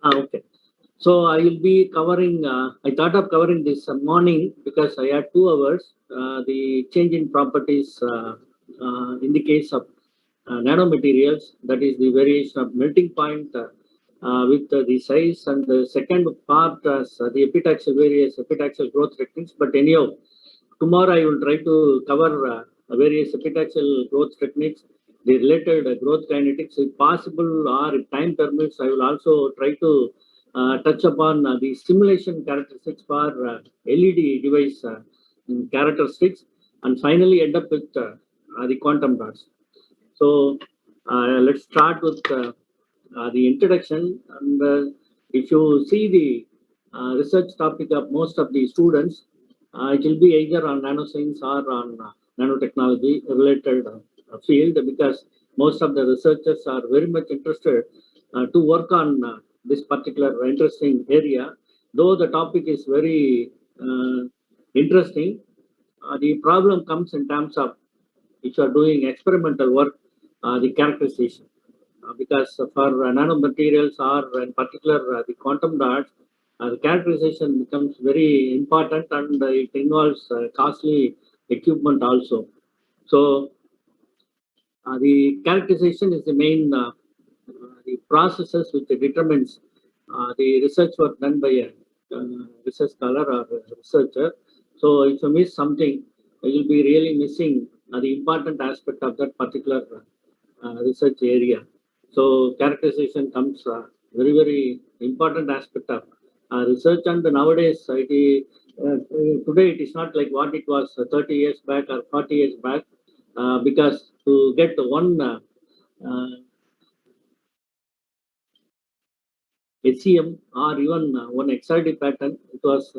Okay. So I will be covering, I thought of covering this morning because I had 2 hours. The change in properties in the case of nanomaterials, that is the variation of melting point with the size, and the second part the epitaxial various epitaxial growth techniques. But anyhow, tomorrow I will try to cover various epitaxial growth techniques, the related growth kinetics, if possible, or if time permits, I will also try to touch upon the simulation characteristics for LED device characteristics, and finally end up with the quantum dots. So let's start with the introduction. And if you see the research topic of most of the students, it will be either on nanoscience or on nanotechnology related field, because most of the researchers are very much interested to work on this particular interesting area. Though the topic is very interesting, the problem comes in terms of if you are doing experimental work, the characterization. Because for nanomaterials or in particular the quantum dots, the characterization becomes very important, and it involves costly equipment also. So the characterization is the main the processes which determines the research work done by a research scholar or a researcher. So if you miss something, you will be really missing the important aspect of that particular research area. So characterization comes very important aspect of research, and nowadays today it is not like what it was 30 years back or 40 years back, because to get one uh, HCM or even one XRD pattern, it was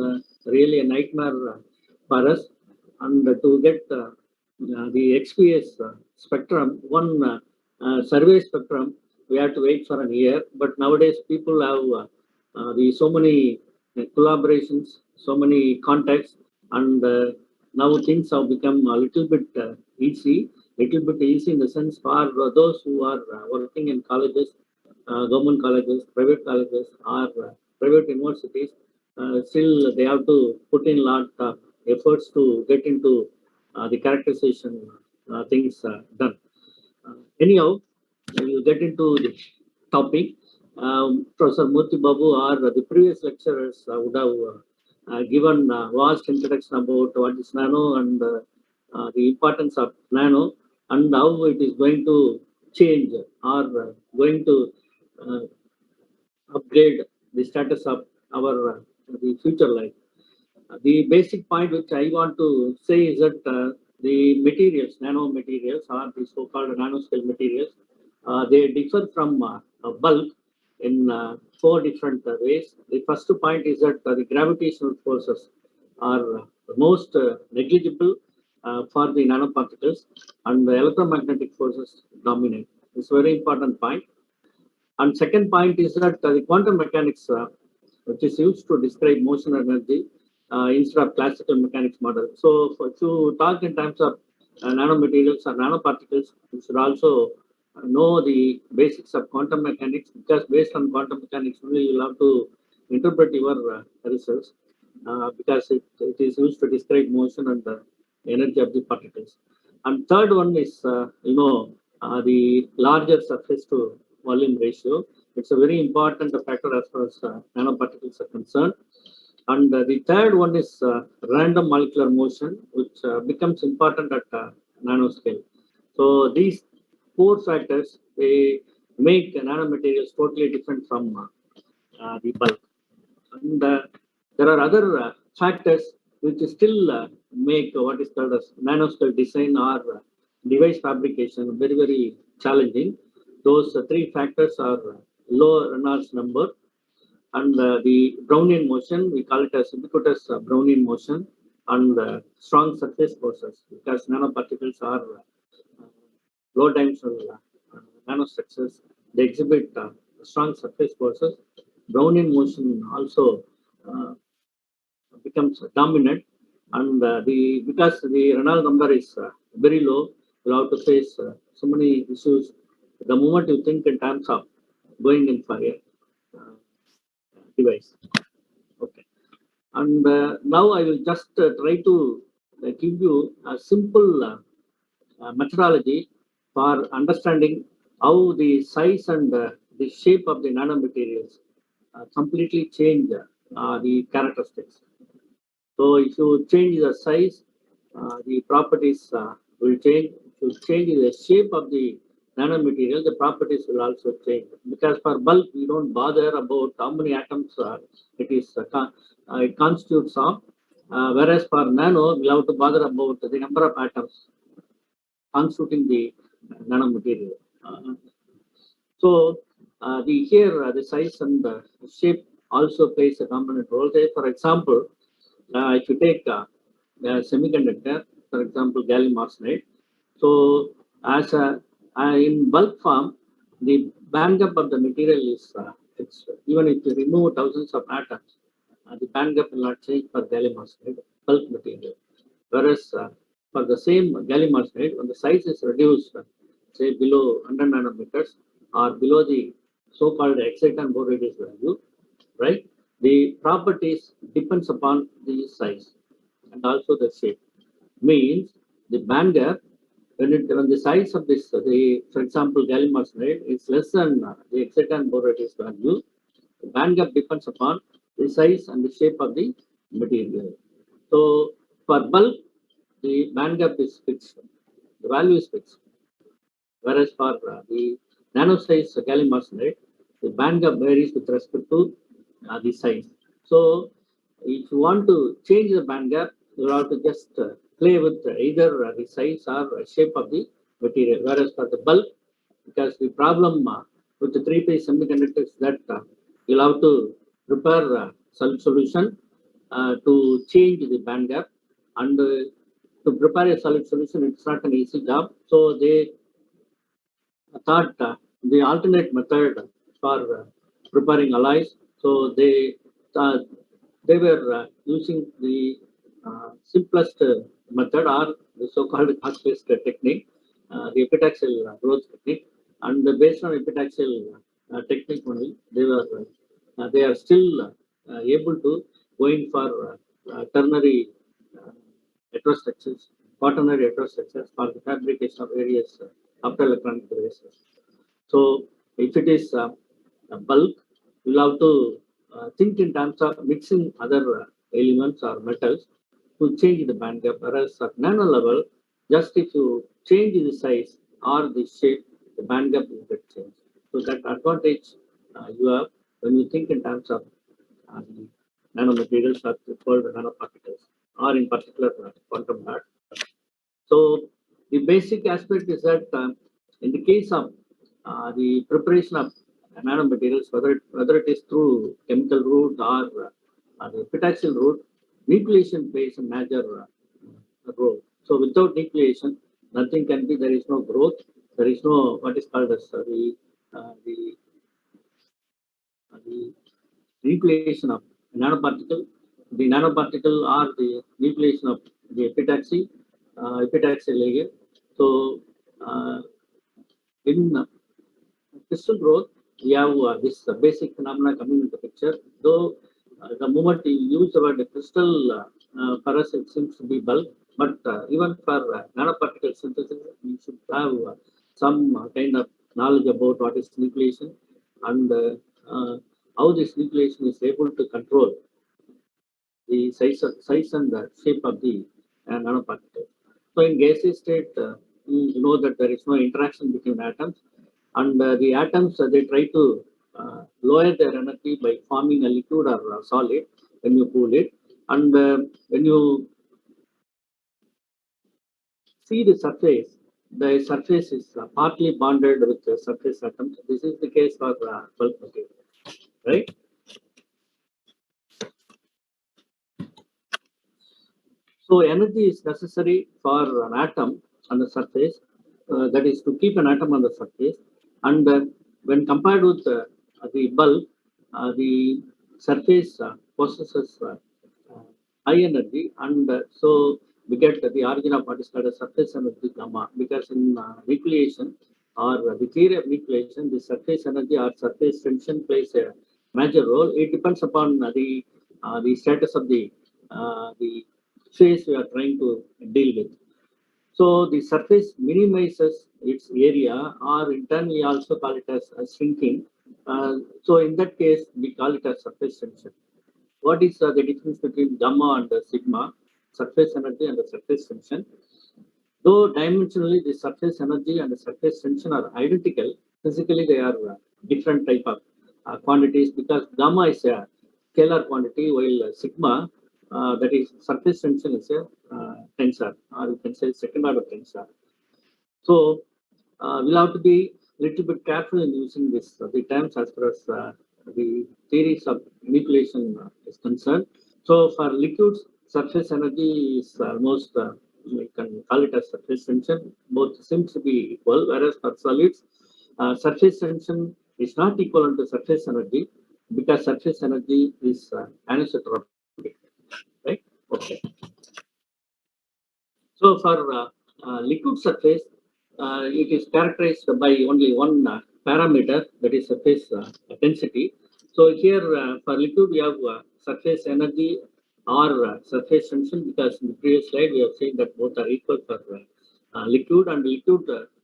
really a nightmare for us. And to get the XPS spectrum, one survey spectrum, we have to wait for a year. But nowadays, people have so many collaborations, so many contacts, and now things have become a little bit easy. Little bit easy in the sense for those who are working in colleges, government colleges, private colleges, or private universities. Still, they have to put in a lot of efforts to get into the characterization things done. Anyhow, we'll get into the topic. Professor Murthy Babu or the previous lecturers would have given vast introduction about what is nano, and the importance of nano, and how it is going to change or going to uh, upgrade the status of our the future life. The basic point which I want to say is that the materials, nanomaterials, or the so-called nanoscale materials, they differ from bulk in four different ways. The first point is that the gravitational forces are the most negligible for the nanoparticles, and the electromagnetic forces dominate. It's a very important point. And second point is that the quantum mechanics, which is used to describe motion energy instead of classical mechanics model. So if you talk in terms of nanomaterials or nanoparticles, you should also know the basics of quantum mechanics, because based on quantum mechanics only you will have to interpret your results, because it is used to describe motion and the energy of the particles. And third one is, the larger surface to volume ratio. It's a very important factor as far as nanoparticles are concerned. And the third one is random molecular motion, which becomes important at nanoscale. So these four factors, they make nanomaterials totally different from the bulk. And there are other factors which still make what is called as nanoscale design or device fabrication very challenging. Those three factors are low Reynolds number, and the Brownian motion, we call it as ubiquitous Brownian motion, and strong surface forces, because nanoparticles are low dimensional nanostructures. They exhibit strong surface forces. Brownian motion also uh, becomes dominant, and the because the Reynolds number is very low, you have to face so many issues. The moment you think in terms of going in for a device. Okay. And now I will just try to give you a simple methodology for understanding how the size and the shape of the nanomaterials completely change the characteristics. So if you change the size, the properties will change. If you change the shape of the nanomaterial, the properties will also change. Because for bulk, we don't bother about how many atoms it constitutes of. Whereas for nano, we have to bother about the number of atoms constituting the nanomaterial. So the here the size and the shape also plays a component role. Say, for example, if you take a semiconductor, for example, gallium arsenide. So as in bulk form, the band gap of the material is fixed. Even if you remove thousands of atoms, the band gap will not change for gallium arsenide bulk material. Whereas for the same gallium arsenide, when the size is reduced, say below 100 nanometers or below the so-called exciton Bohr radius value, right? The properties depends upon the size and also the shape. Means the band gap when the size of this, for example, gallium arsenide is less than the exciton Bohr radius value, the band gap depends upon the size and the shape of the material. So for bulk, the band gap is fixed, the value is fixed. Whereas for the nano size gallium arsenide, the band gap varies with respect to the size. So if you want to change the band gap, you have to just play with either the size or shape of the material. Whereas for the bulk, because the problem with the three-phase semiconductors that you'll have to prepare solution to change the band gap, and to prepare a solid solution, it's not an easy job. So they thought the alternate method for preparing alloys. So they were using the simplest method or the so-called cost-based technique, the epitaxial growth technique, and based on epitaxial technique only, they are still able to going for ternary heterostructures, quaternary heterostructures for the fabrication of various optoelectronic devices. So if it is a bulk, you'll have to think in terms of mixing other elements or metals to change the band gap. Whereas at nano level, just if you change the size or the shape, the band gap will get changed. So that advantage you have when you think in terms of the nanomaterials or called nanoparticles, or in particular quantum dot. So the basic aspect is that in the case of the preparation of nanomaterials, whether it is through chemical route or the epitaxial route, nucleation plays a major role. So without nucleation, nothing can be. There is no growth. There is no what is called as the nucleation of nanoparticle. The nanoparticle or the nucleation of the epitaxial layer. So in crystal growth, we have this basic phenomena coming into picture. Though the moment you use the word crystal, for us it seems to be bulk, but even for nanoparticle synthesis, you should have some kind of knowledge about what is nucleation and how this nucleation is able to control the size and the shape of the nanoparticle. So in gaseous state, you know that there is no interaction between atoms, and the atoms they try to lower their energy by forming a liquid or a solid when you cool it, and when you see the surface is partly bonded with the surface atoms. This is the case for bulk material, right? So energy is necessary for an atom on the surface, that is to keep an atom on the surface. And when compared with the bulk, the surface possesses high energy, and so we get the origin of what is called a surface energy gamma. Because in nucleation or the theory of nucleation, the surface energy or surface tension plays a major role. It depends upon the status of the phase we are trying to deal with. So the surface minimizes its area, or in turn we also call it as shrinking. So in that case, we call it as surface tension. What is the difference between gamma and sigma, surface energy and the surface tension? Though dimensionally the surface energy and the surface tension are identical, physically they are different type of quantities, because gamma is a scalar quantity while sigma, that is surface tension, is a tensor, or you can say second order tensor. So we'll have to be a little bit careful in using this the terms as far as the theories of manipulation is concerned. So for liquids, surface energy is almost we can call it as surface tension. Both seems to be equal, whereas for solids, surface tension is not equal to surface energy, because surface energy is anisotropic, right? Okay. So for liquid surface, it is characterized by only one parameter, that is surface density. So here for liquid we have surface energy or surface tension, because in the previous slide we have seen that both are equal for liquid, and liquid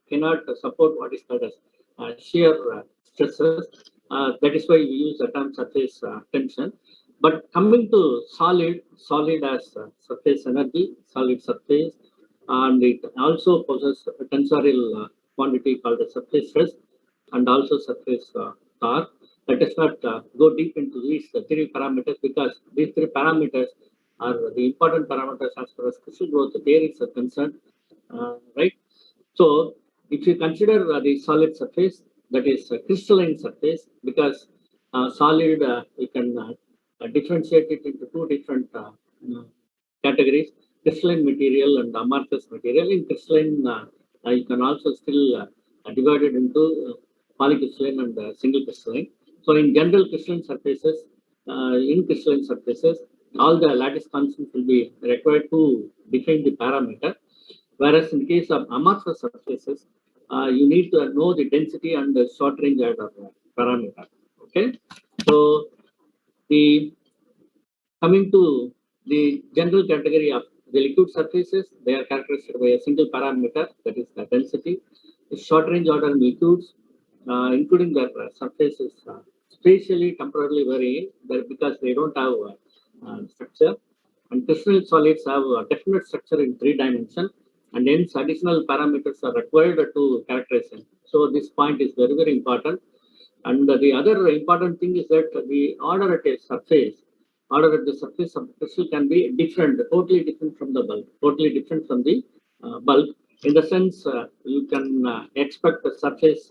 cannot support what is called as shear stresses. That is why we use the term surface tension. But coming to solid, solid as surface energy, solid surface, and it also possesses a tensorial quantity called the surface stress and also surface torque. Let us not go deep into these three parameters, because these three parameters are the important parameters as far as crystal growth theories are concerned, right? So, if you consider the solid surface, that is a crystalline surface, because solid we can differentiate it into two different categories: crystalline material and amorphous material. In crystalline, you can also still divide it into polycrystalline and single crystalline. So, in general crystalline surfaces, all the lattice constants will be required to define the parameter. Whereas in case of amorphous surfaces, you need to know the density and the short range order parameter. Okay, so the coming to the general category of the liquid surfaces, they are characterized by a single parameter, that is the density. The short range order liquids, including their surfaces, spatially temporarily vary because they don't have structure. And crystalline solids have a definite structure in 3 dimensions, and hence additional parameters are required to characterize them. So this point is very, very important. And the other important thing is that the order at a surface, order at the surface of the crystal can be different, totally different from the bulk, totally different from the bulk. In the sense, you can expect the surface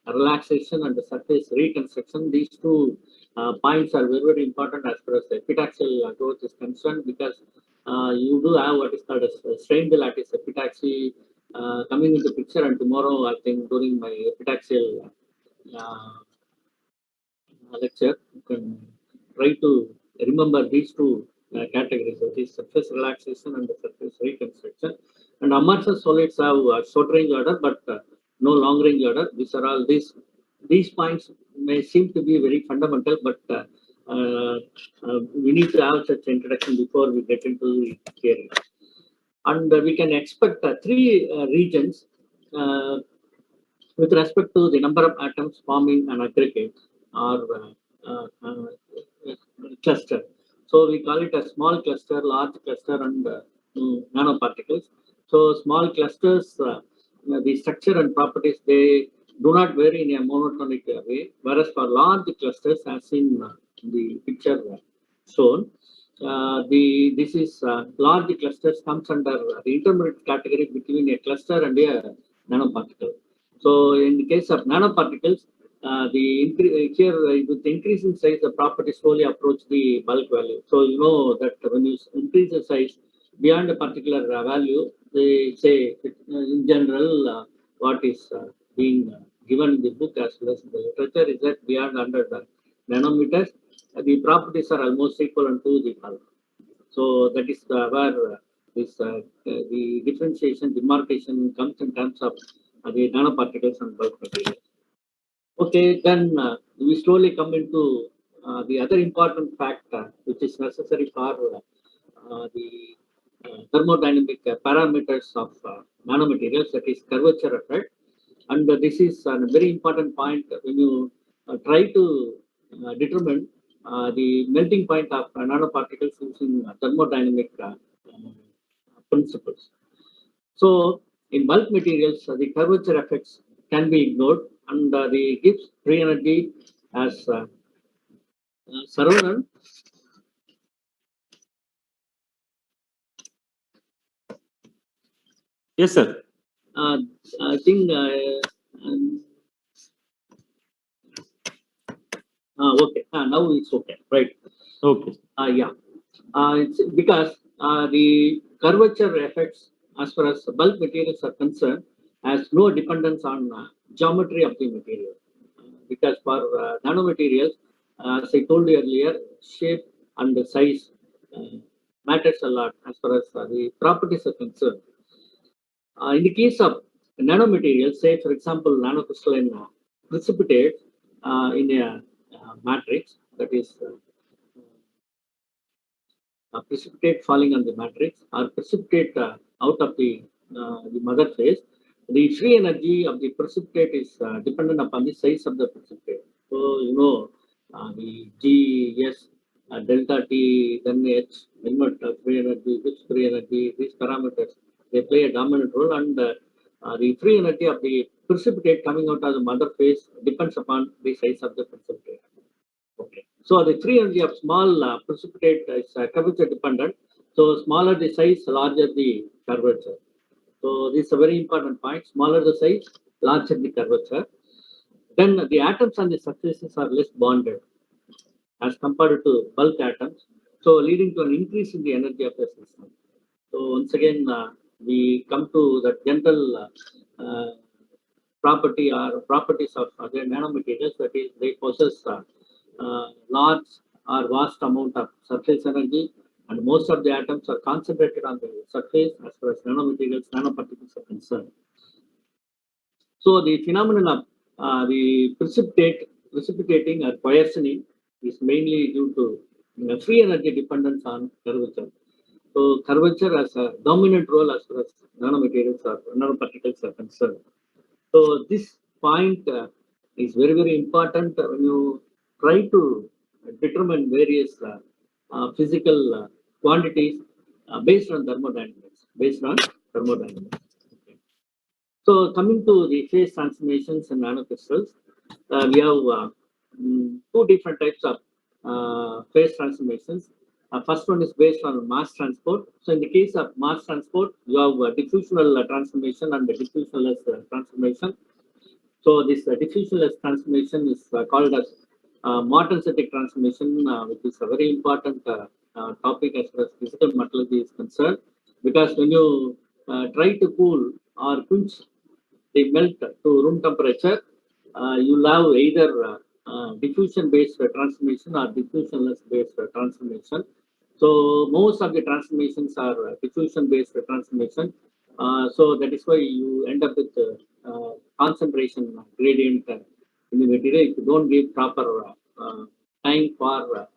relaxation and the surface reconstruction. These two points are very, very important as far as the epitaxial growth is concerned, because you do have what is called a strained lattice epitaxy coming into picture. And tomorrow, I think during my epitaxial lecture, you can try to remember these two categories, that is surface relaxation and the surface reconstruction. And amorphous solids have short range order, but no long range order. These points may seem to be very fundamental, but we need to have such introduction before we get into the theory. And we can expect three regions with respect to the number of atoms forming an aggregate or cluster. So we call it a small cluster, large cluster, and nanoparticles. So small clusters, the structure and properties, they do not vary in a monotonic way, whereas for large clusters, as in the picture shown, this is large clusters comes under the intermediate category between a cluster and a nanoparticle. So in the case of nanoparticles, here with the increasing size, the properties slowly approach the bulk value. So you know that when you increase the size beyond a particular value, they say in general what is being given in the book as well as in the literature is that beyond 100 nanometers, the properties are almost equivalent to the bulk. So that is where this the differentiation, demarcation comes in terms of the nanoparticles and bulk materials. Okay, then we slowly come into the other important factor which is necessary for the thermodynamic parameters of nanomaterials, that is curvature effect. And this is a very important point when you try to determine the melting point of nanoparticles using thermodynamic principles. So, in bulk materials, the curvature effects can be ignored, and the Gibbs free energy as Saravanan. Yes, sir. I think um, okay. Now it's okay, right? Okay. Yeah. It's because the curvature effects, as far as bulk materials are concerned, has no dependence on geometry of the material. Because for nanomaterials, as I told you earlier, shape and the size matters a lot as far as the properties are concerned. In the case of nanomaterials, say for example, nanocrystalline precipitate in a matrix, that is precipitate falling on the matrix or precipitate out of the mother phase, the free energy of the precipitate is dependent upon the size of the precipitate. So, the G, S, delta T, then H, limit free energy, which free energy, these parameters, they play a dominant role, and the free energy of the precipitate coming out of the mother phase depends upon the size of the precipitate. Okay. So the free energy of small precipitate is curvature dependent. So smaller the size, larger the curvature. So this is a very important point. Smaller the size, larger the curvature. Then the atoms on the surfaces are less bonded as compared to bulk atoms. So leading to an increase in the energy of the system. So once again, we come to the general property or properties of other nanomaterials, that is, they possess large or vast amount of surface energy, and most of the atoms are concentrated on the surface as far as nanomaterials, nanoparticles are concerned. So the phenomenon of the precipitating or quiescening is mainly due to free energy dependence on curvature. So curvature has a dominant role as far as nanomaterials or nanoparticles are concerned. So this point is very, very important when you try to determine various physical quantities based on thermodynamics. Okay. So coming to the phase transformations in nanocrystals, we have two different types of phase transformations. First one is based on mass transport. So in the case of mass transport, you have diffusional transformation and the diffusionless transformation. So this diffusionless transformation is called as Morton-Cetic transformation, which is a very important topic as far as physical metallurgy is concerned. Because when you try to cool or quench the melt to room temperature, you'll have either diffusion-based transformation or diffusionless-based transformation. So most of the transformations are diffusion-based transformation. So that is why you end up with concentration gradient in the material if you don't give proper time for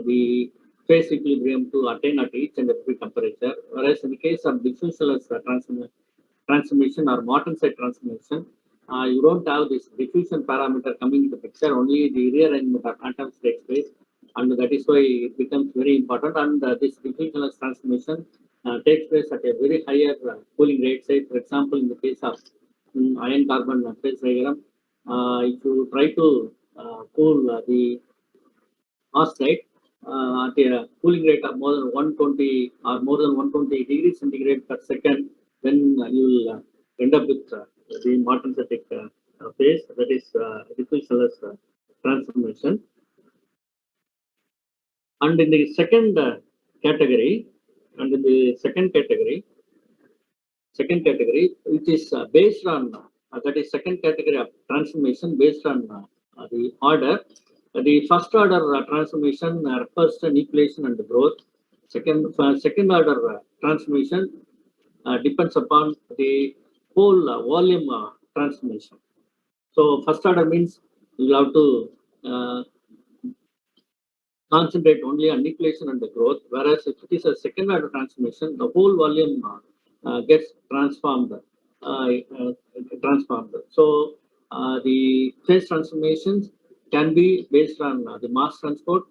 the phase equilibrium to attain at each and every temperature. Whereas in the case of diffusionless transformation or Morton-Cetic transformation, you don't have this diffusion parameter coming into picture, only the rearrangement of atoms takes place, and that is why it becomes very important. And this diffusionless transformation takes place at a very higher cooling rate. Say, for example, in the case of iron carbon phase diagram, if you try to cool the oxide at a cooling rate of more than 120 or more than 120 degrees centigrade per second, then you will end up with the Morton-Cetic phase, that is diffusionless transformation. And in the second category, which is based on that is second category of transformation based on the order. The first order transformation refers to nucleation and growth. Second order transformation depends upon the whole volume transformation. So first order means you have to concentrate only on nucleation and the growth, whereas if it is a second order transformation, the whole volume gets transformed. Transformed. So the phase transformations can be based on the mass transport,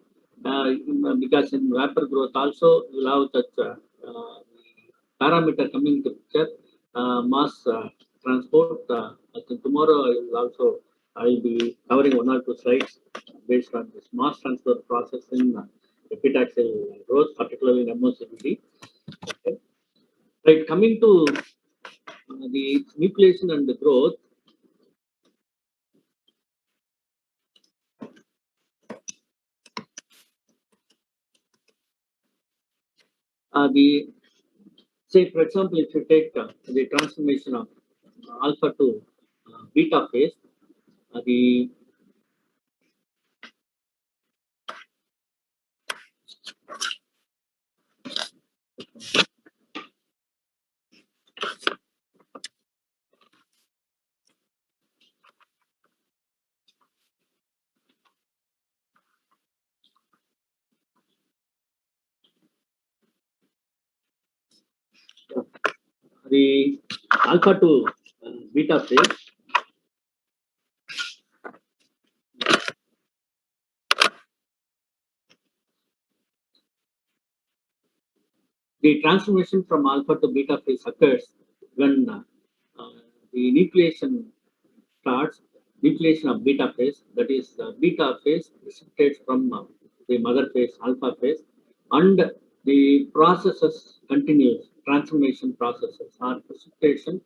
because in vapor growth also you have that parameter coming to picture, mass transport. I think tomorrow I will be covering one or two slides based on this mass transfer process in epitaxial growth, particularly in MOCVD. Okay. Right, coming to the nucleation and the growth. The say, for example, if you take the transformation of alpha to beta phase, the alpha to beta phase, the transformation from alpha to beta phase occurs when the nucleation starts, nucleation of beta phase, that is beta phase precipitates from the mother phase, alpha phase, and the processes continues, transformation processes or precipitation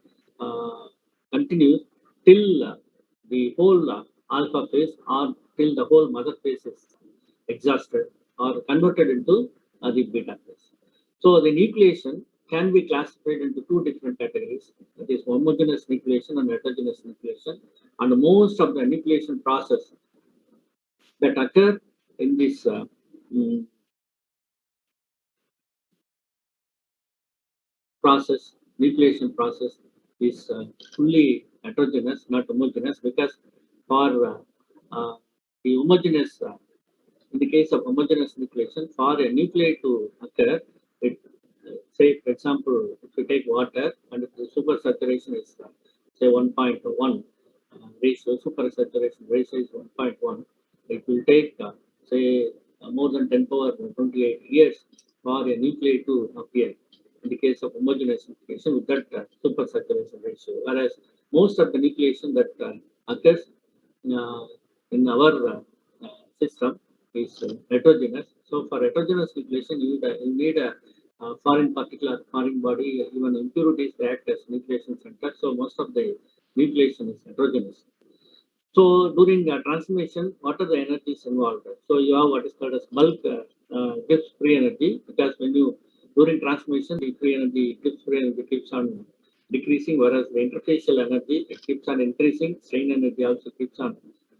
continues till the whole alpha phase or till the whole mother phase is exhausted or converted into the beta phase. So the nucleation can be classified into two different categories, that is homogeneous nucleation and heterogeneous nucleation. And most of the nucleation process that occur in this process, nucleation process, is fully heterogeneous, not homogeneous, because for the homogeneous, in the case of homogeneous nucleation, for a nuclide to occur, it say, for example, if you take water and if the supersaturation is say 1.1 ratio, supersaturation ratio is 1.1, it will take say more than 10 power 28 years for a nuclide to appear in the case of homogeneous nucleation with that supersaturation ratio. Whereas most of the nucleation that occurs uh, in our system is heterogeneous. So for heterogeneous nucleation, you need a foreign particle, foreign body, even impurities act as nucleation center. So most of the nucleation is heterogeneous. So during transformation, what are the energies involved? So you have what is called as bulk Gibbs free energy, because when you during transformation, the free energy, Gibbs free energy keeps on decreasing, whereas the interfacial energy it keeps on increasing. Strain energy also keeps on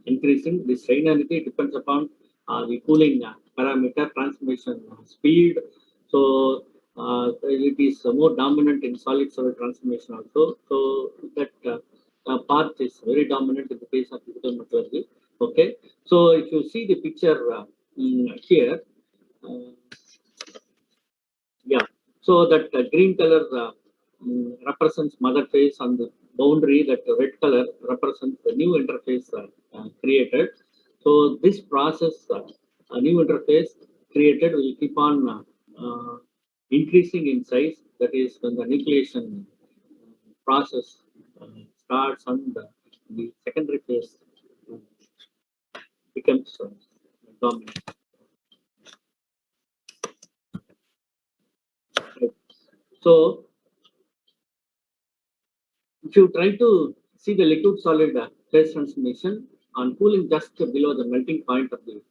increasing. The strain energy depends upon the cooling parameter, transformation speed. So it is more dominant in solid solid transformation also. So that path is very dominant in the case of physical metallurgy. Okay, so if you see the picture here, uh, yeah, so that green color represents mother phase, and the boundary that red color represents the new interface created. So this process, a new interface created, will keep on increasing in size. That is when the nucleation process starts and the secondary phase uh, becomes dominant. Right. So if you try to see the liquid solid phase transformation on cooling just below the melting point of the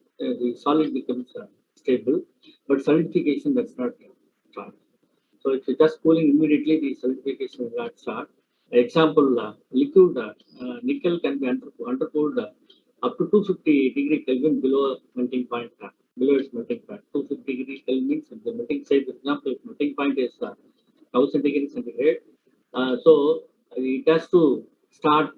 solid becomes stable, but solidification does not start. So if you just cooling immediately, the solidification will not start. Example, liquid nickel can be undercooled up to 250 degree Kelvin below melting point, below its melting point. 250 degree Kelvin means the melting, say for example, if melting point is 1000 degrees centigrade, so it has to start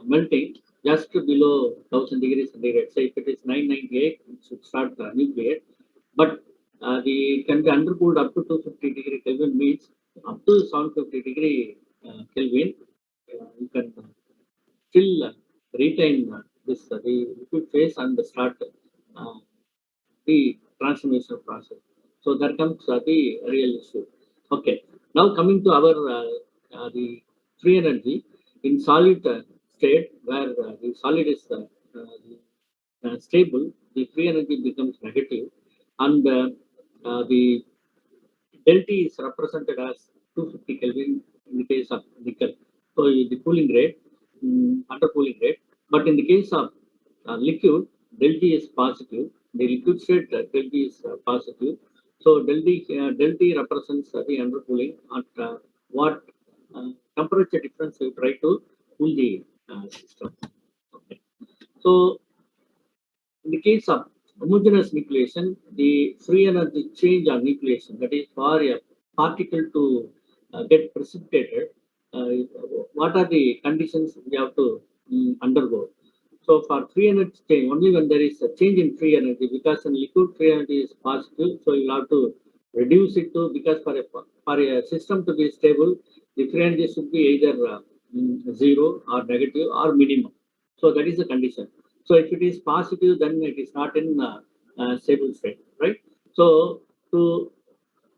melting just below 1000 degrees centigrade. So if it is 998, it should start nucleate. But the can be undercooled up to 250 degree Kelvin means up to 750 degree Kelvin, you can still retain this the liquid phase and start the transformation process. So there comes the real issue. Okay. Now coming to our the free energy in solid state where the solid is stable, the free energy becomes negative, and the Del T is represented as 250 Kelvin in the case of nickel. So the cooling rate, under cooling rate. But in the case of liquid, Del T is positive. The liquid state Del T is positive. So Del T represents the undercooling at what temperature difference you try to cool the system. Okay. So in the case of homogeneous nucleation, the free energy change or nucleation, that is for a particle to get precipitated, uh, what are the conditions we have to undergo? So for free energy change, only when there is a change in free energy, because in liquid free energy is positive, so you have to reduce it to, because for a system to be stable, the free energy should be either zero or negative or minimum. So that is the condition. So if it is positive, then it is not in stable state, right? So to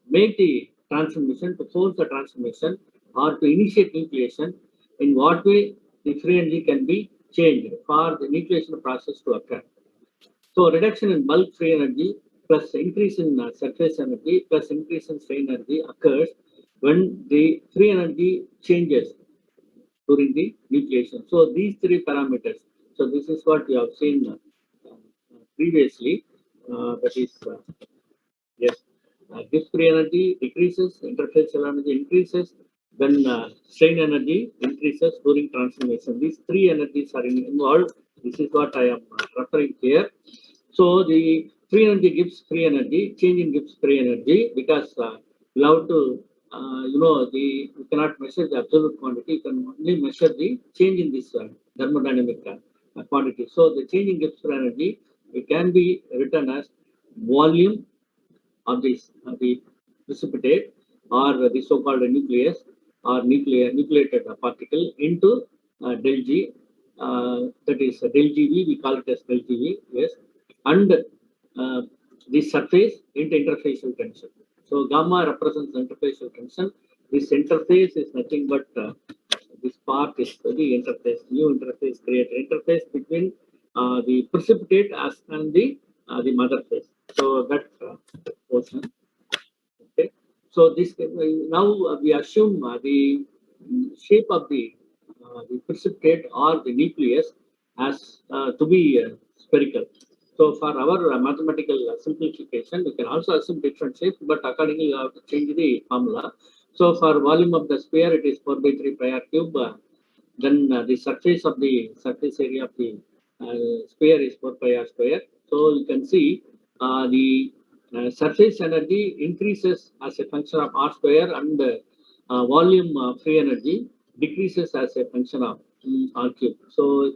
make the transformation, to force the transformation, or to initiate nucleation, in what way the free energy can be changed for the nucleation process to occur. So reduction in bulk free energy plus increase in surface energy plus increase in strain energy occurs when the free energy changes during the nucleation. So these three parameters. So this is what we have seen previously. That is, yes, gives free energy decreases, interfacial energy increases, then strain energy increases during transformation. These three energies are involved. This is what I am referring here. So the free energy gives free energy, changing gives free energy because you have to, you cannot measure the absolute quantity, you can only measure the change in this thermodynamic quantity. So the changing gives free energy, it can be written as volume of this, the precipitate or the so-called nucleus or nucleated particle into del G, that is del GV, we call it as del GV, yes, and the surface into interfacial tension. So gamma represents interfacial tension. This interface is nothing but this part is the interface, new interface, create interface between the precipitate as and the mother phase. So that portion. Okay. So this now we assume the shape of the precipitate or the nucleus as to be spherical. So for our mathematical simplification, we can also assume different shapes, but accordingly you have to change the formula. So for volume of the sphere, it is 4 by 3 pi r cube. Then the surface area of the sphere is 4 pi r square. So you can see the surface energy increases as a function of r square, and volume free energy decreases as a function of r cube. So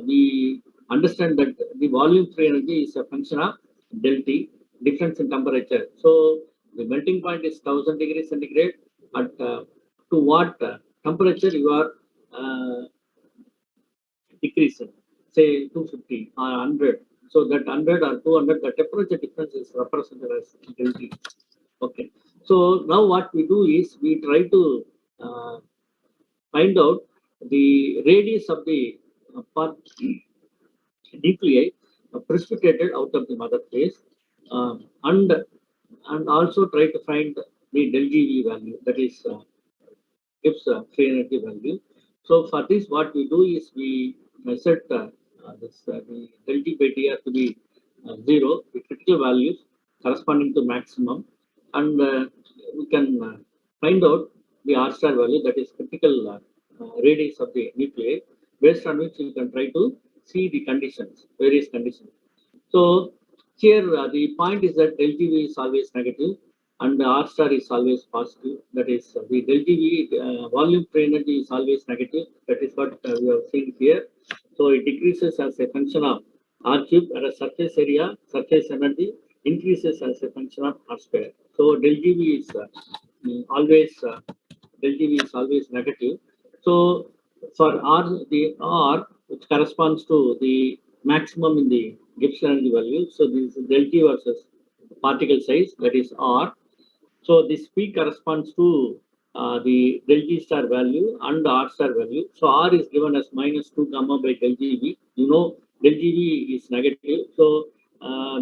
we understand that the volume free energy is a function of del T, difference in temperature. So the melting point is 1000 degrees centigrade. At to what temperature you are decreasing, say 250 or 100. So that 100 or 200, the temperature difference is represented as del T. Okay. So now what we do is we try to find out the radius of the part nuclei precipitated out of the mother phase, and also try to find the del GV value, that is gives free energy value. So for this, what we do is we set the del T by dr to be 0, the critical values corresponding to maximum, and we can find out the R star value, that is critical radius of the nuclei, based on which you can try to see the conditions, various conditions. So here the point is that del GV is always negative and the R star is always positive. That is the del GV volume free energy is always negative. That is what we have seen here. So it decreases as a function of R cube, whereas surface area, surface energy increases as a function of R square. So del GV is always del GV is always negative. So for R, the R which corresponds to the maximum in the Gibbs energy value. So this is del G versus particle size, that is R. So this P corresponds to the del G star value and the R star value. So R is given as minus 2 gamma by del GV. You know del GV is negative. So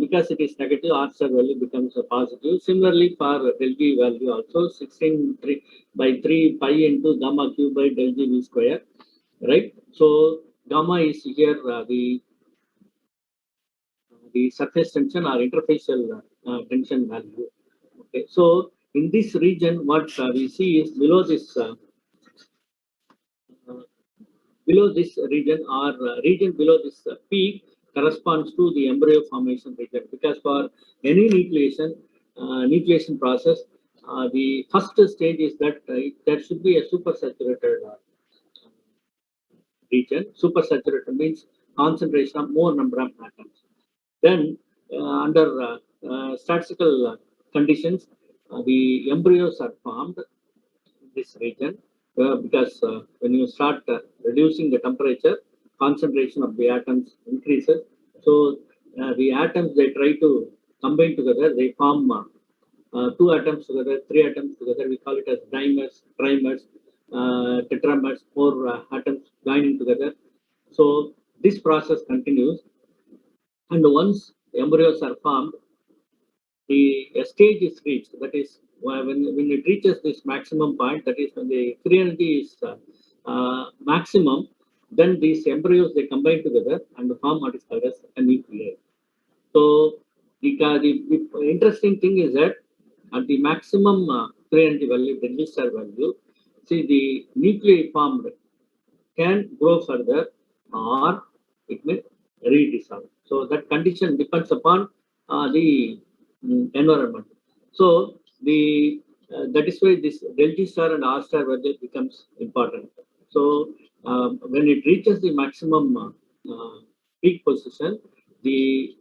because it is negative, R star value becomes a positive. Similarly for del G value also 16 by 3 pi into gamma cube by del GV square, right? So gamma is here the surface tension or interfacial tension value. Okay, so in this region, what we see is uh, below this region or region below this peak corresponds to the embryo formation region, because for any nucleation process, the first stage is that there should be a supersaturated region. Supersaturated means concentration of more number of atoms. Then, under statistical conditions, the embryos are formed in this region because when you start reducing the temperature, concentration of the atoms increases. So, the atoms they try to combine together, they form two atoms together, three atoms together. We call it as dimers, trimers, tetramers, four atoms joining together. So, this process continues, and once embryos are formed, the stage is reached. That is, when it reaches this maximum point, that is when the free energy is maximum, then these embryos they combine together and form what is called as a nuclei. So the interesting thing is that at the maximum free energy value, the G-star value, see the nuclei formed can grow further or it may redissolve. So that condition depends upon the environment. So the that is why this del G star and R star value becomes important. So when it reaches the maximum peak position, the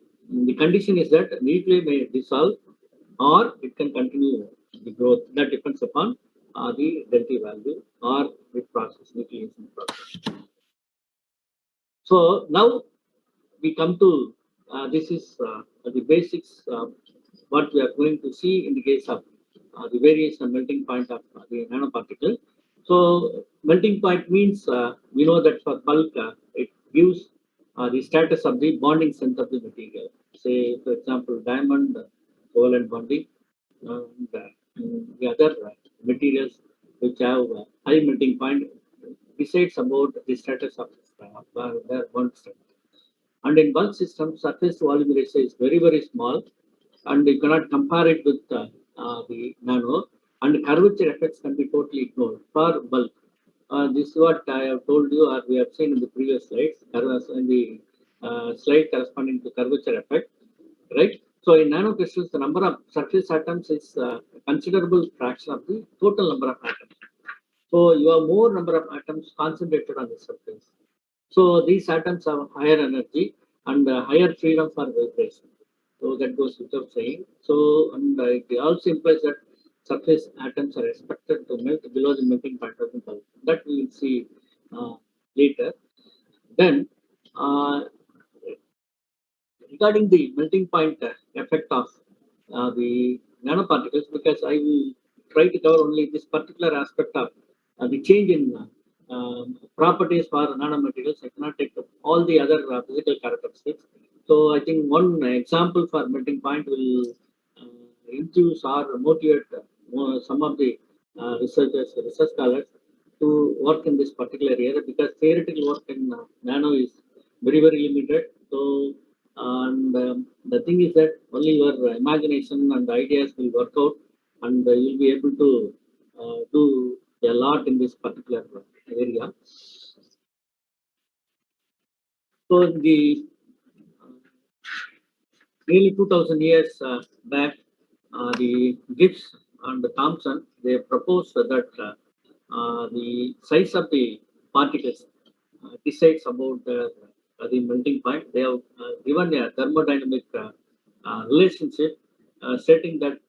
condition is that nuclei may dissolve or it can continue the growth. That depends upon the delta value or the process, nucleation process. So now we come to this is the basics what we are going to see in the case of the variation of melting point of the nanoparticle. So melting point means we know that for bulk it gives the status of the bonding strength of the material. Say for example diamond covalent bonding and the other materials which have high melting point decides about the status of their bond strength. And in bulk systems, surface to volume ratio is very, very small, and you cannot compare it with the nano. And curvature effects can be totally ignored for bulk. This is what I have told you, or we have seen in the previous slides, in the slide corresponding to curvature effect, right? So in nanocrystals, the number of surface atoms is a considerable fraction of the total number of atoms. So you have more number of atoms concentrated on the surface. So these atoms have higher energy and higher freedom for vibration. So that goes without saying. So and it also implies that surface atoms are expected to melt below the melting point of the bulk. That we will see later. Then regarding the melting point effect of the nanoparticles, because I will try to cover only this particular aspect of the change in properties for nanomaterials. I cannot take up all the other physical characteristics. So I think one example for melting point will infuse or motivate some of the research scholars to work in this particular area, because theoretical work in nano is very, very limited. So and the thing is that only your imagination and ideas will work out, and you'll be able to do a lot in this particular area. So the nearly 2000 years back, the Gibbs and Thomson they proposed that the size of the particles decides about the melting point. They have given a thermodynamic relationship, stating that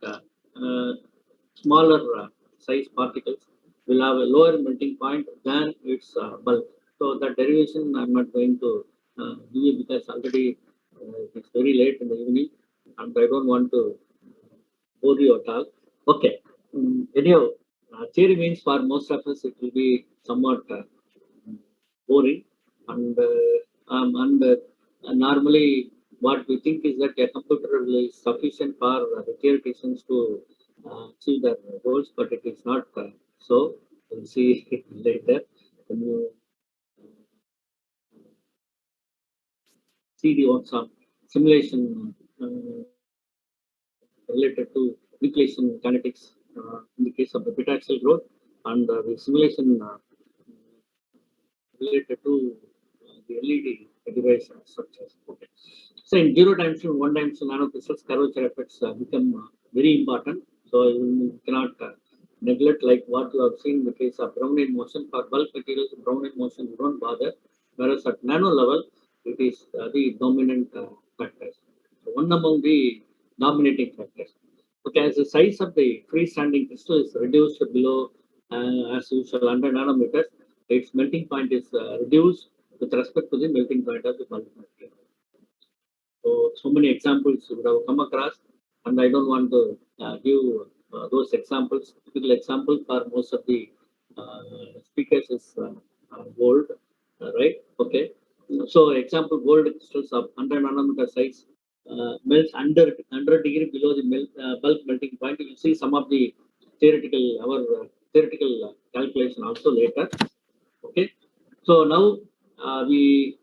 smaller size particles will have a lower melting point than its bulk. So that derivation I'm not going to give you because already it's very late in the evening and I don't want to bore you at all. Okay. Anyhow, theory means for most of us it will be somewhat boring and normally what we think is that a computer is sufficient for the theoreticians to achieve their goals, but it is not so. We'll see later. When you see the some simulation related to nucleation kinetics in the case of the beta axial growth and the simulation related to the LED device structures. Okay. So in zero dimension, one dimension nanocrystals, curvature effects become very important. So you cannot neglect like what you have seen in the case of Brownian motion. For bulk materials, Brownian motion you don't bother, whereas at nano level, it is the dominant factors. So one among the dominating factors. Okay, as the size of the freestanding crystal is reduced below, as usual, 100 nanometers, its melting point is reduced with respect to the melting point of the bulk material. So many examples you would have come across, and I don't want to give those examples. Typical example for most of the speakers is gold, right? Okay. So example, gold crystals of 100 nanometer size melts under 100 degree below the bulk melting point. You will see some of the theoretical calculation also later. Okay. So now we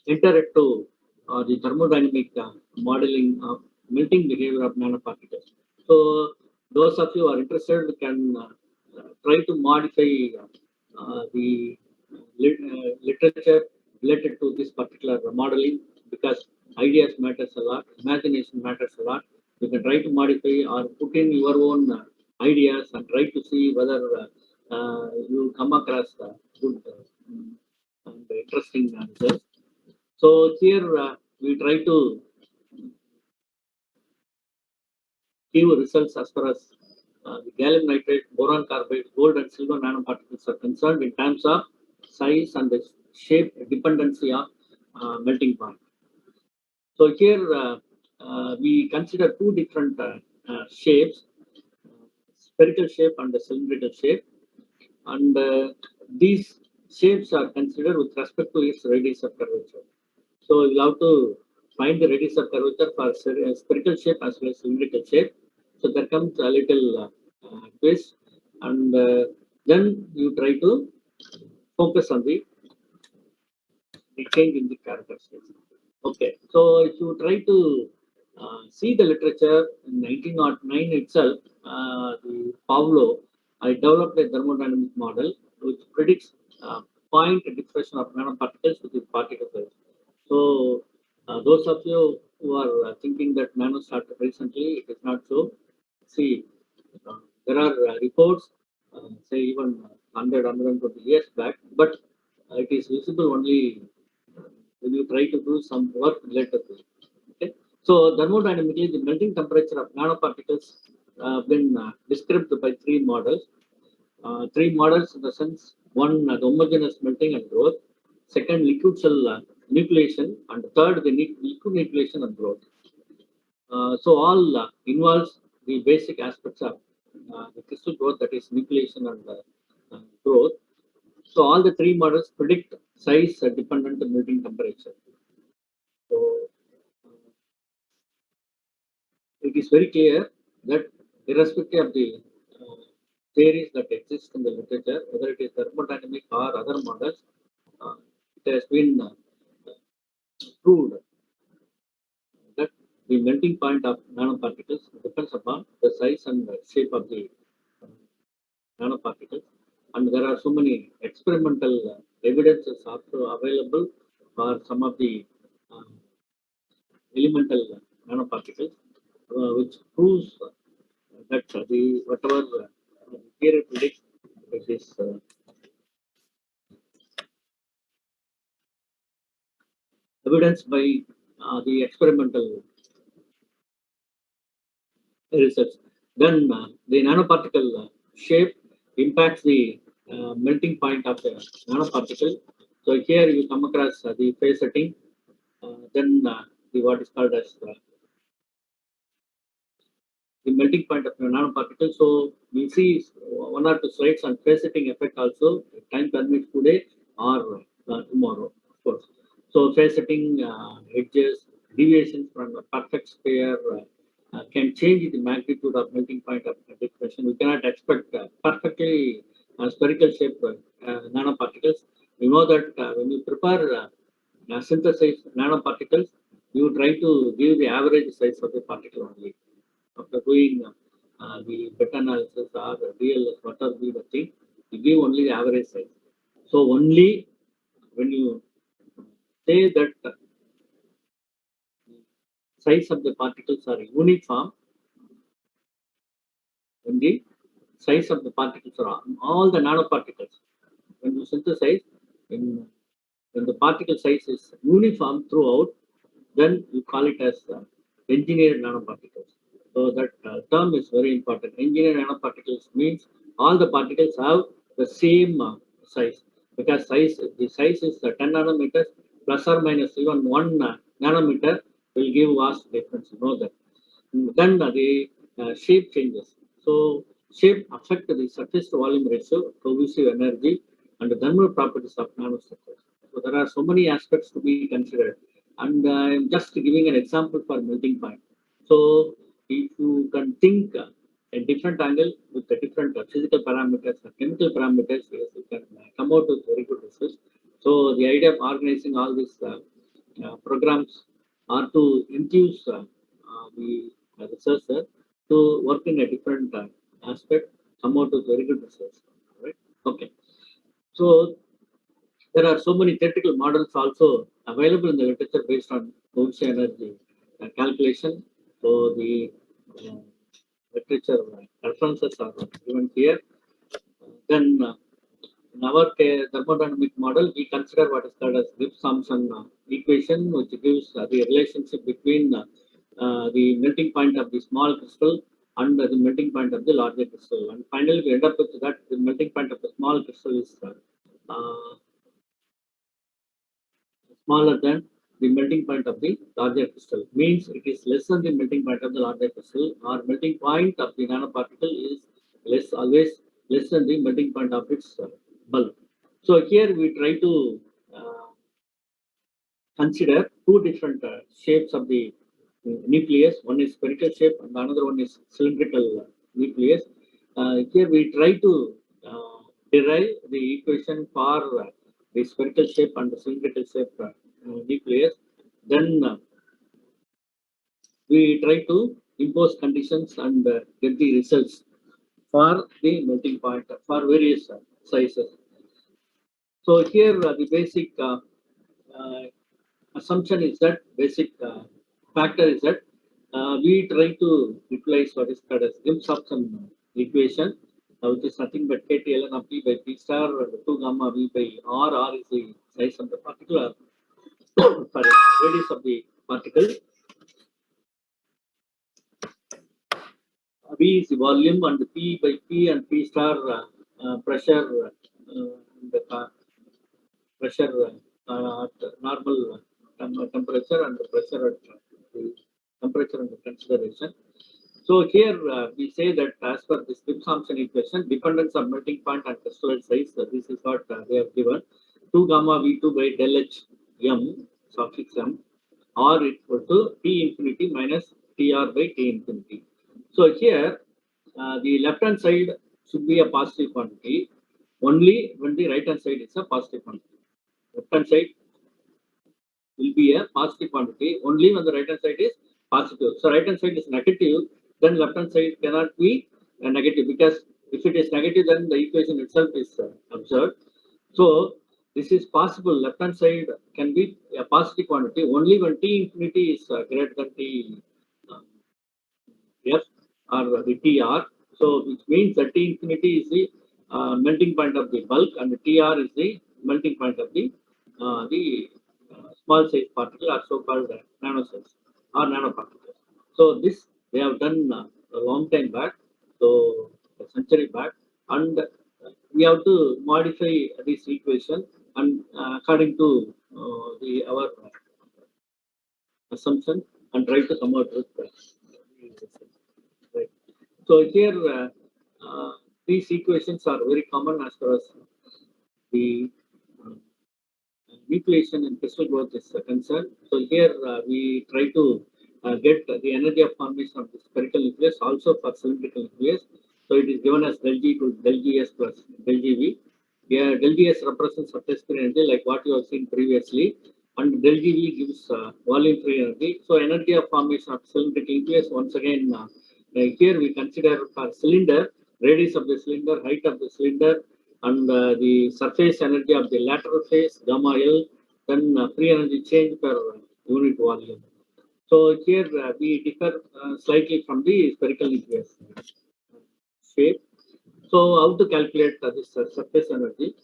enter into the thermodynamic modeling of melting behavior of nanoparticles. So those of you who are interested can try to modify the literature related to this particular modeling because ideas matters a lot, imagination matters a lot. You can try to modify or put in your own ideas and try to see whether you come across good and interesting results. So here we try to give results as far as the gallium nitride, boron carbide, gold and silver nanoparticles are concerned in terms of size and the shape dependency of melting point. So here we consider two different shapes, spherical shape and the cylindrical shape, and these shapes are considered with respect to its radius of curvature. So you'll have to find the radius of curvature for spherical shape as well as cylindrical shape. So there comes a little twist, and then you try to focus on the change in the characteristics. Okay, so if you try to see the literature in 1909 itself, the Pavlov, I developed a thermodynamic model which predicts point diffraction of nanoparticles with the particle size. So those of you who are thinking that nano started recently, it is not so. See, there are reports, say even 100, 120 years back, but it is visible only when you try to do some work related to it. Okay? So thermodynamically, the melting temperature of nanoparticles been described by three models. Three models in the sense one, the homogeneous melting and growth, second, liquid cell nucleation, and third, the liquid nucleation and growth. So all involves the basic aspects of the crystal growth, that is nucleation and growth. So all the three models predict size dependent melting temperature. So it is very clear that irrespective of the theories that exist in the literature, whether it is thermodynamic or other models, it has been proved that the melting point of nanoparticles depends upon the size and the shape of the nanoparticles. And there are so many experimental evidences also available for some of the elemental nanoparticles, which proves that the whatever theory predicts, it is evidenced by the experimental research. Then the nanoparticle shape impacts the melting point of the nanoparticle. So here you come across the phase setting, then the what is called as the melting point of the nanoparticle. So we see one or two slides on phase setting effect also. Time permits today or tomorrow, of course. So phase setting edges, deviations from a perfect sphere can change the magnitude of melting point of depression. We cannot expect perfectly spherical shaped nanoparticles. You know that when you prepare synthesize nanoparticles, you try to give the average size of the particle only. After doing the beta analysis or the DLS, whatever be the thing, you give only the average size. So only when you say that size of the particles are uniform, when the size of the particles are all the nanoparticles, when you synthesize, when, when the particle size is uniform throughout, then you call it as engineered nanoparticles. So that term is very important. Engineered nanoparticles means all the particles have the same size, because the size is 10 nanometers plus or minus even 1 nanometer will give vast difference. You know that. Then the shape changes. So shape affect the surface to volume ratio, cohesive energy, and the thermal properties of nanostructures. So there are so many aspects to be considered. And I'm just giving an example for melting point. So if you can think a different angle with the different physical parameters or chemical parameters, yes, you can come out with very good results. So the idea of organizing all these programs are to induce the researcher to work in a different aspect, come out with very good results. Right? Okay. So there are so many theoretical models also available in the literature based on Coulson energy calculation. So the literature references are given here. Then in our thermodynamic model, we consider what is called as Gibbs-Thompson equation, which gives the relationship between the melting point of the small crystal and the melting point of the larger crystal. And finally, we end up with that the melting point of the small crystal is smaller than the melting point of the larger crystal. Means it is less than the melting point of the larger crystal, or melting point of the nanoparticle is always less than the melting point of its bulk. So here we try to consider two different shapes of the nucleus. One is spherical shape and another one is cylindrical nucleus. Here we try to derive the equation for the spherical shape and the cylindrical shape nucleus. Then we try to impose conditions and get the results for the melting point for various sizes. So here the basic assumption is that basic factor is that we try to utilize what is called as Gibbs-Thompson equation, which is nothing but KT ln of P by P star and 2 gamma V by R. R is the size of the particle, sorry, radius of the particle. V is the volume, and P by P and P star pressure, the pressure at normal temperature and the pressure at the temperature under consideration. So here we say that as per this Gibbs-Thompson equation, dependence of melting point and crystalline size, this is what they have given. 2 gamma V2 by del H M suffix M R equal to T infinity minus TR by T infinity. So here the left hand side should be a positive quantity only when the right hand side is a positive quantity. Left hand side will be a positive quantity only when the right hand side is positive. So right hand side is negative, then left hand side cannot be negative, because if it is negative, then the equation itself is observed. So this is possible. Left hand side can be a positive quantity only when T infinity is greater than T F or the TR. So which means that T infinity is the melting point of the bulk and the TR is the melting point of the small size particles are so-called nanocells or nanoparticles. So this they have done a long time back, so a century back, and we have to modify this equation and according to our assumption and try to come out with right. So here these equations are very common as far as the uh, nucleation and crystal growth is concerned. So here we try to get the energy of formation of the spherical nucleus also for cylindrical nucleus. So it is given as del G to del Gs plus del Gv. Yeah, del Gs represents surface free energy like what you have seen previously, and del Gv gives volume free energy. So energy of formation of cylindrical nucleus once again here we consider for cylinder radius of the cylinder, height of the cylinder, and the surface energy of the lateral phase gamma L, then free energy change per unit volume. So here we differ slightly from the spherical nucleus shape. So how to calculate this surface energy?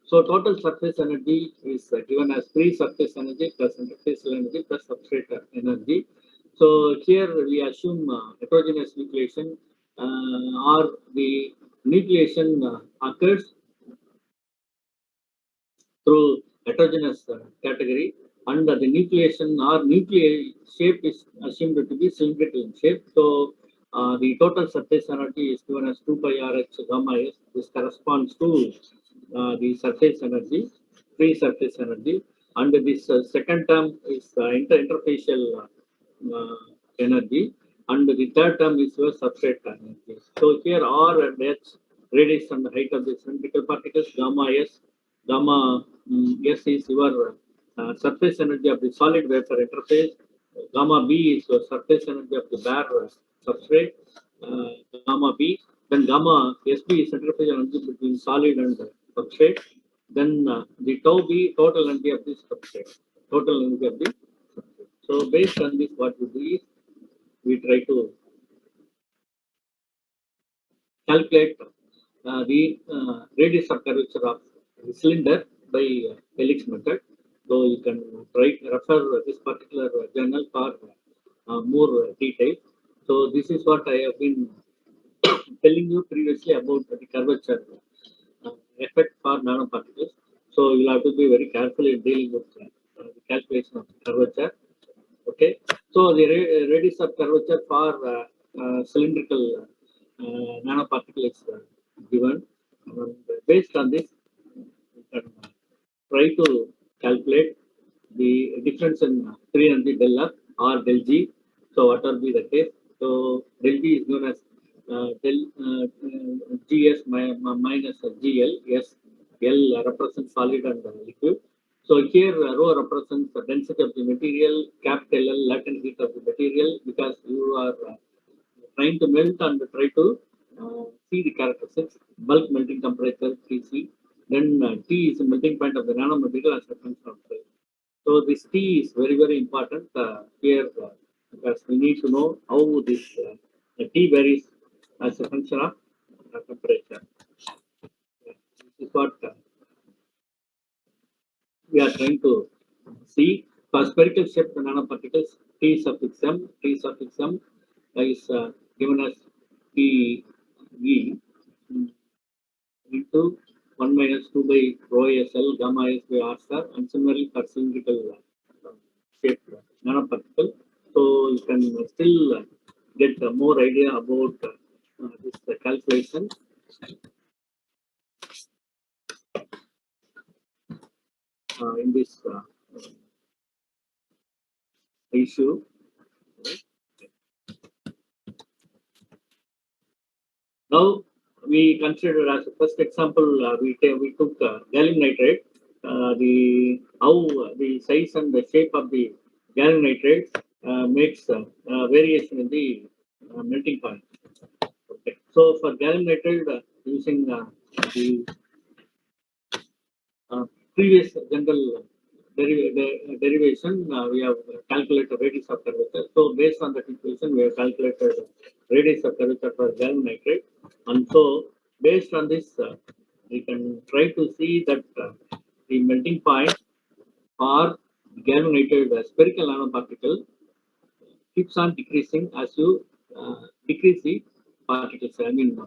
So total surface energy is given as free surface energy plus interfacial energy plus substrate energy. So here we assume heterogeneous nucleation or the nucleation occurs through heterogeneous category, and the nucleation or nuclei shape is assumed to be cylindrical in shape. So the total surface energy is given as 2 pi Rh gamma s. This corresponds to the surface energy, free surface energy, and this second term is interfacial energy, and the third term is your substrate energy. So here R and H, radius and the height of the cylindrical particles, gamma s. Gamma S is your surface energy of the solid vapor interface. Gamma B is your surface energy of the bare substrate. Gamma B. Then gamma SB is interface energy between solid and substrate. Then the tau B, total energy of the substrate. Total energy of the substrate. So based on this, what we do is we try to calculate the radius of curvature of the cylinder by helix method. So you can refer this particular journal for more detail. So this is what I have been telling you previously about the curvature effect for nanoparticles. So you'll have to be very careful in dealing with the calculation of curvature. Okay. So the radius of curvature for cylindrical nanoparticle is given. And based on this, you can try to calculate the difference in free energy del F or del G. So what will be the case? So del G is known as del GS minus GL. Yes, L represents solid and liquid. So here rho represents the density of the material, capital L latent heat of the material, because you are trying to melt and try to see the characteristics. Bulk melting temperature Tc. Then T is the melting point of the nanomaterial as a function of time. So this T is very, very important here because we need to know how this the T varies as a function of temperature. This is what we are trying to see. For spherical shaped nanoparticles, T suffix m is given as T E into 1 minus 2 by rho SL gamma S by R star, and similarly for cylindrical shaped nanoparticle. So you can still get more idea about this calculation in this issue. Now we consider as a first example we took gallium nitride. The how the size and the shape of the gallium nitride makes variation in the melting point. Okay. So for gallium nitride using the previous general derivation, we have calculated radius of curvature. So based on that equation, we have calculated radius of curvature for gallium nitride, and so based on this, we can try to see that the melting point for galvanated spherical nanoparticle keeps on decreasing as you decrease the particles,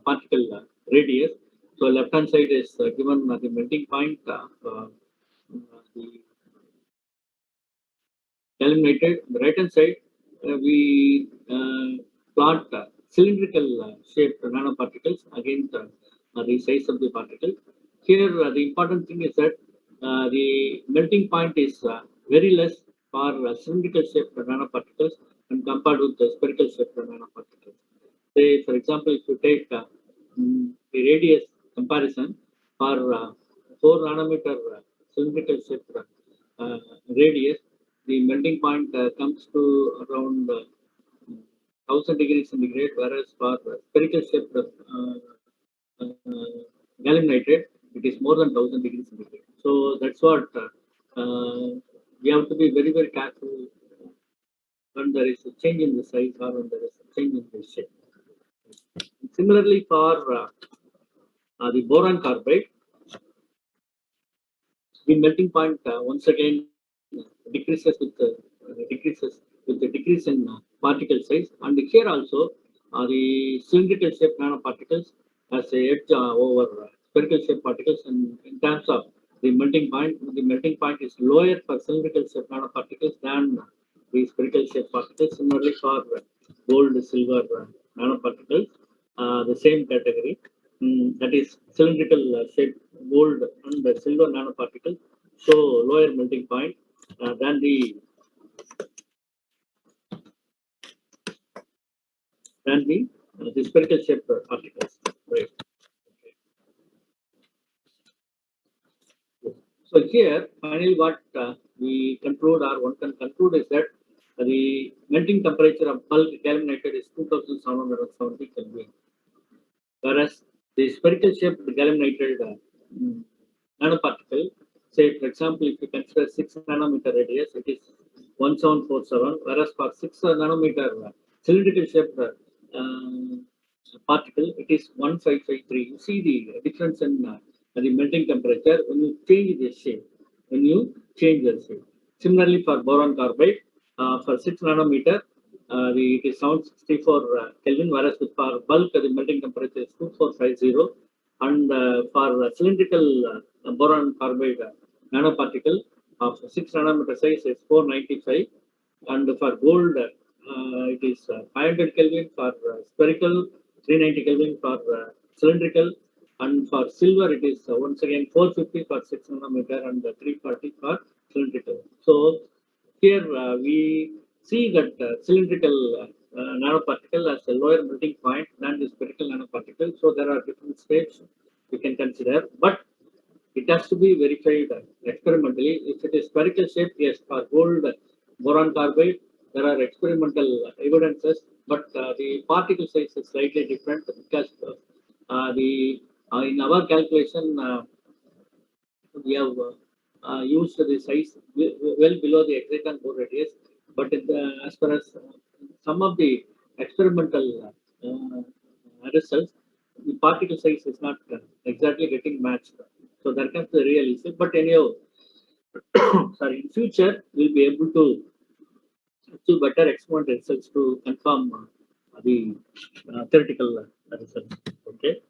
particle radius. So left hand side is given the melting point of the galvanated. The right hand side we plot cylindrical shaped nanoparticles against the size of the particle. Here the important thing is that the melting point is very less for cylindrical shaped nanoparticles when compared with the spherical shaped nanoparticles. Say, for example, if you take the radius comparison for 4 nanometer cylindrical shaped radius, the melting point comes to around 1000 degrees centigrade, whereas for spherical shaped galvanated, it is more than 1000 degrees centigrade. So that's what we have to be very, very careful when there is a change in the size or when there is a change in the shape. Similarly, for the boron carbide, the melting point once again decreases with the decrease in particle size, and here also the cylindrical shaped nanoparticles has a edge over spherical shaped particles, and in terms of the melting point is lower for cylindrical shaped nanoparticles than the spherical shaped particles. Similarly, for gold, silver nanoparticles, the same category, that is cylindrical shaped gold and the silver nanoparticles show lower melting point than the spherical shaped particles. Right. So here, finally, what we conclude or one can conclude is that the melting temperature of bulk galvanated is 2770 Kelvin, whereas the spherical shaped galvanated nanoparticle, say for example, if you consider 6 nanometer radius, it is 1747, whereas for 6 nanometer cylindrical shaped particle, it is 1553. You see the difference in the melting temperature when you change the shape. Similarly, for boron carbide, for 6 nanometer, it is 764 Kelvin, whereas for bulk, the melting temperature is 2450. And for cylindrical boron carbide nanoparticle of 6 nanometer size is 495. And for gold, it is 500 Kelvin, for spherical, 390 Kelvin for cylindrical, and for silver, it is once again 450 for 6 nanometer and 340 for cylindrical. So here we see that cylindrical nanoparticle has a lower melting point than the spherical nanoparticle. So there are different steps we can consider, but it has to be verified experimentally. If it is spherical shape, yes, for gold, boron carbide, there are experimental evidences, but the particle size is slightly different because in our calculation we have used the size well below the exciton core radius, but as far as some of the experimental results, the particle size is not exactly getting matched. So that comes the real issue. But anyhow, sorry, in future we'll be able to achieve better experimental results to confirm the theoretical results. Okay.